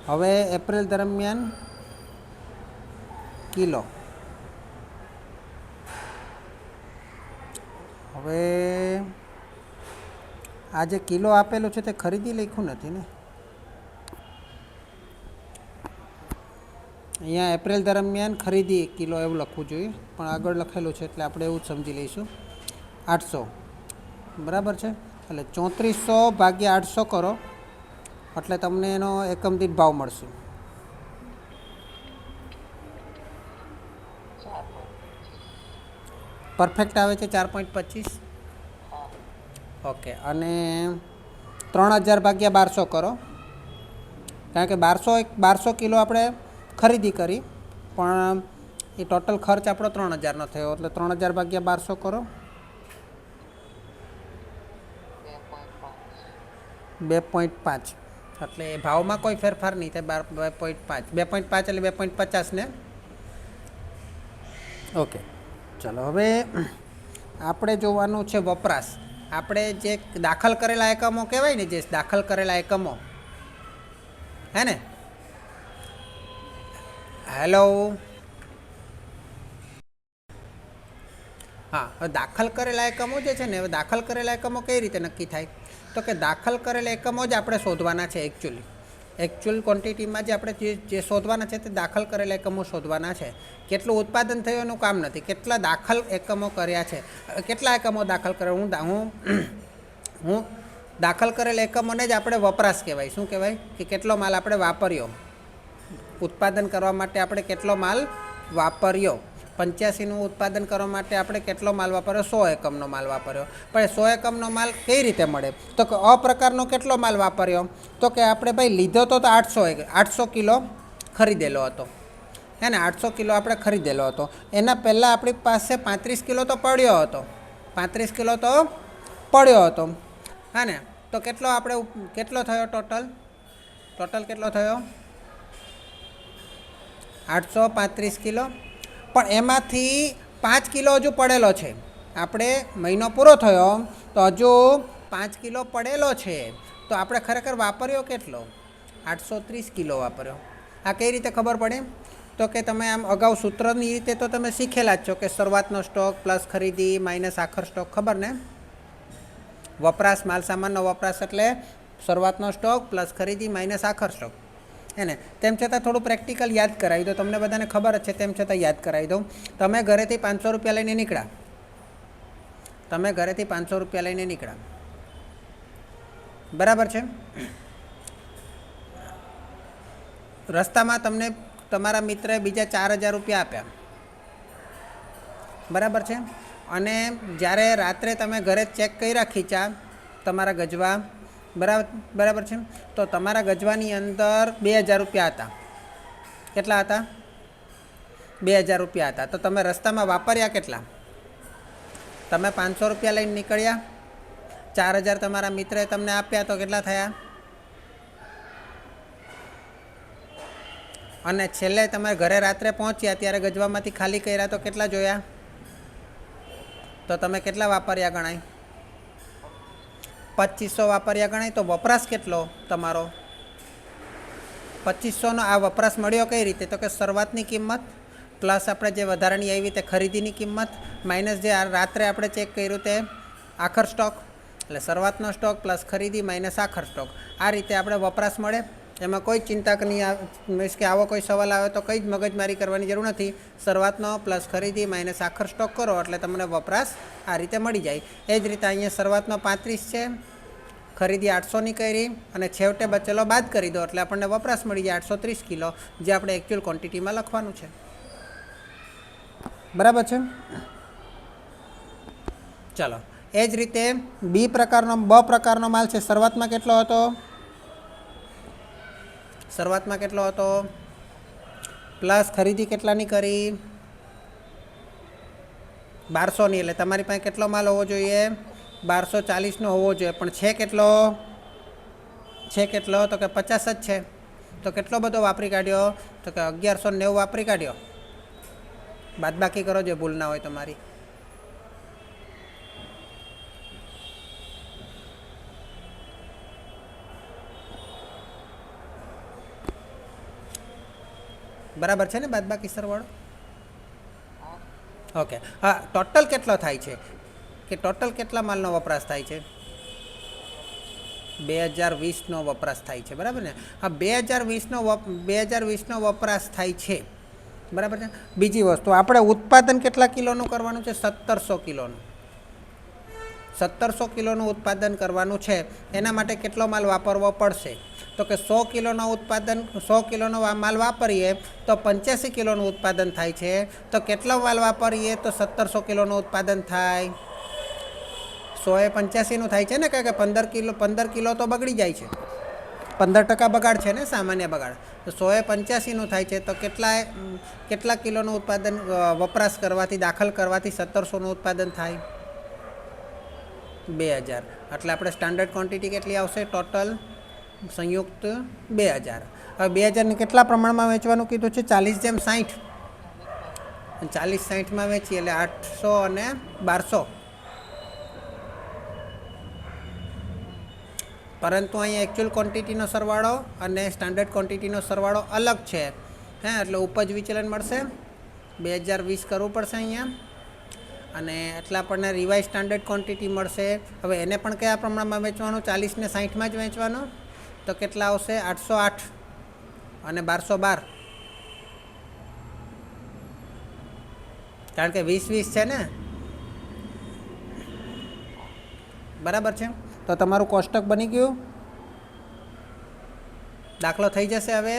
હવે એપ્રિલ દરમિયાન કિલો. હવે આ જે કિલો આપેલું છે તે ખરીદી લખ્યું નથી ને. અહીંયા એપ્રિલ દરમિયાન ખરીદી કિલો એવું લખવું જોઈએ, પણ આગળ લખેલું છે એટલે આપણે એવું જ સમજી લઈશું. 800. બરાબર છે. એટલે 3400 ભાગ્યા 800 કરો એટલે તમને એનો એકમ દીઠ ભાવ મળશે. પરફેક્ટ આવે છે 4.25. ઓકે. અને 3000 ભાગ્યા 1200 કરો, કારણ કે 1200 કિલો આપણે ખરીદી કરી, પણ એ ટોટલ ખર્ચ આપણો 3000નો થયો, એટલે 3000 ભાગ્યા 1200 કરો, 2.5. એટલે ભાવમાં કોઈ ફેરફાર નહીં થાય. 2.5 એટલે 2.50 ને. ઓકે. ચાલો, હવે આપણે જોવાનું છે વપરાશ. આપણે જે દાખલ કરેલા એકમો કહેવાય ને, જે દાખલ કરેલા એકમો, હે ને, હેલો. હા, હવે દાખલ કરેલા એકમો જે છે ને, હવે દાખલ કરેલા એકમો કઈ રીતે નક્કી થાય? તો કે દાખલ કરેલા એકમો જ આપણે શોધવાના છે એકચ્યુઅલ ક્વોન્ટિટીમાં જે આપણે જે શોધવાના છે તે દાખલ કરેલા એકમો શોધવાના છે. કેટલું ઉત્પાદન થયું એનું કામ નથી, કેટલા દાખલ એકમો કર્યા છે, કેટલા એકમો દાખલ કર્યા. હું દાખલ કરેલા એકમોને જ આપણે વપરાશ કહેવાય. શું કહેવાય? કે કેટલો માલ આપણે વાપર્યો, ઉત્પાદન કરવા માટે આપણે કેટલો માલ વાપર્યો. 85નું ઉત્પાદન કરવા માટે આપણે કેટલો માલ વાપર્યો? 100 એકમનો માલ વાપર્યો. પણ 100 એકમનો માલ કઈ રીતે મળે? તો કે અ પ્રકારનો કેટલો માલ વાપર્યો? તો કે આપણે ભાઈ લીધો તો 800 કિલો ખરીદેલો હતો, હે ને? 800 કિલો આપણે ખરીદેલો હતો. એના પહેલાં આપણી પાસે 35 કિલો તો પડ્યો હતો, 35 કિલો તો પડ્યો હતો, હા ને? તો કેટલો થયો ટોટલ કેટલો થયો? 835 કિલો. પણ એમાંથી 5 કિલો હજુ પડેલો છે. આપણે મહિનો પૂરો થયો તો હજુ 5 કિલો પડેલો છે. તો આપણે ખરેખર વાપર્યો કેટલો? 830 કિલો વાપર્યો. આ કઈ રીતે ખબર પડે? તો કે તમે આમ અગાઉ સૂત્રની રીતે તો તમે શીખેલા જ છો કે શરૂઆતનો સ્ટોક પ્લસ ખરીદી માઇનસ આખર સ્ટોક. ખબર ને? વપરાશ, માલ સામાનનો વપરાશ એટલે શરૂઆતનો સ્ટોક પ્લસ ખરીદી માઇનસ આખર સ્ટોક, હે ને? તેમ છતાં થોડું પ્રેક્ટિકલ યાદ કરાવી દો. તમને બધાને ખબર જ છે, તેમ છતાં યાદ કરાવી દઉં. તમે ઘરેથી 500 રૂપિયા લઈને નીકળ્યા, બરાબર છે? રસ્તામાં તમને તમારા મિત્રએ બીજા 4000 રૂપિયા આપ્યા, બરાબર છે? અને જ્યારે રાત્રે તમે ઘરે ચેક કર્યા ખીચા તમારા ગજવા, બરાબર છે? તો તમારા ગજવાની અંદર 2000 રૂપિયા હતા. કેટલા હતા? 2000 રૂપિયા હતા. તો તમે રસ્તામાં વાપર્યા કેટલા? તમે 500 રૂપિયા લઈને નીકળ્યા, 4000 તમારા મિત્રએ તમને આપ્યા, તો કેટલા થયા? અને છેલ્લે તમે ઘરે રાત્રે પહોંચ્યા ત્યારે ગજવામાંથી ખાલી કર્યા તો કેટલા જોયા? તો તમે કેટલા વાપર્યા ગણાય? 2500 વાપર્યા ગણાય. તો વપરાશ કેટલો તમારો? 2500નો આ વપરાશ મળ્યો કઈ રીતે? તો કે શરૂઆતની કિંમત પ્લસ આપણે જે વધારાની આવી તે ખરીદીની કિંમત માઇનસ જે રાત્રે આપણે ચેક કર્યું તે આખર સ્ટોક, એટલે શરૂઆતનો સ્ટોક પ્લસ ખરીદી માઇનસ આખર સ્ટોક. આ રીતે આપણે વપરાશ મળે. એમાં કોઈ ચિંતા નહીં, મીન્સ કે આવો કોઈ સવાલ આવે તો કંઈ જ મગજમારી કરવાની જરૂર નથી. શરૂઆતનો પ્લસ ખરીદી માઇનસ આખર સ્ટોક કરો એટલે તમને વપરાશ આ રીતે મળી જાય. એ જ રીતે અહીંયા શરૂઆતનો 35 છે, ખરીદી 800ની કરી અને છેવટે બચેલો બાદ કરી દો એટલે આપણને વપરાશ મળી જાય 830 કિલો, જે આપણે એકચ્યુઅલ ક્વોન્ટિટીમાં લખવાનું છે. બરાબર છે? ચાલો, એ જ રીતે બ પ્રકારનો માલ છે. શરૂઆતમાં કેટલો હતો? પ્લસ ખરીદી કેટલાની કરી? 1200ની. એટલે તમારી પાસે કેટલો માલ હોવો જોઈએ? 1240નો હોવો જોઈએ. પણ છે કેટલો? તો કે 50 જ છે. તો કેટલો બધો વાપરી કાઢ્યો? તો કે 1190 વાપરી કાઢ્યો. બાદબાકી કરો જે ભૂલ ના હોય તમારી. બરાબર છે ને બાદબાકી સરવાળો? ઓકે. હા, ટોટલ કેટલો થાય છે? કે ટોટલ કેટલા માલનો વપરાશ થાય છે? 2020નો વપરાશ થાય છે, બરાબર ને? હા, 2020નો વપરાશ થાય છે, બરાબર છે. બીજી વસ્તુ, આપણે ઉત્પાદન કેટલા કિલોનું કરવાનું છે? 1700 કિલોનું. 1700 કિલોનું ઉત્પાદન કરવાનું છે. એના માટે કેટલો માલ વાપરવો પડશે? તો કે 100 કિલોનો માલ વાપરીએ તો 85 કિલોનું ઉત્પાદન થાય છે. તો કેટલો માલ વાપરીએ તો 1700 કિલોનું ઉત્પાદન થાય? 100 એ 85નું થાય છે ને, કારણ કે 15 કિલો તો બગડી જાય છે. 15% બગાડ છે ને, સામાન્ય બગાડ. તો 100 એ 85નું થાય છે. તો કેટલા કિલોનું ઉત્પાદન વપરાશ કરવાથી, દાખલ કરવાથી 1700નું ઉત્પાદન થાય? 2000. એટલે આપણે સ્ટાન્ડર્ડ ક્વોન્ટિટી કેટલી આવશે? ટોટલ સંયુક્ત 2000. હવે 2000ને કેટલા પ્રમાણમાં વેચવાનું કીધું છે? 40/60. 40/60માં વેચીએ એટલે 800 અને 1200. પરંતુ અહીંયા એકચ્યુઅલ ક્વોન્ટિટીનો સરવાળો અને સ્ટાન્ડર્ડ ક્વોન્ટિટીનો સરવાળો અલગ છે. હે એટલે ઉપજ વિચલન મળશે 2020 કરવું પડશે અહીંયા અને એટલા આપણને રિવાઇઝ સ્ટાન્ડર્ડ ક્વોન્ટિટી મળશે. હવે એને પણ કયા પ્રમાણમાં વેચવાનું? 40 ને 60માં જ વેચવાનું. તો કેટલા આવશે? 808 અને 1212, કારણ કે 20-20 છે ને, બરાબર છે. તો તમારું કોષ્ટક બની ગયું, દાખલો થઈ જશે હવે.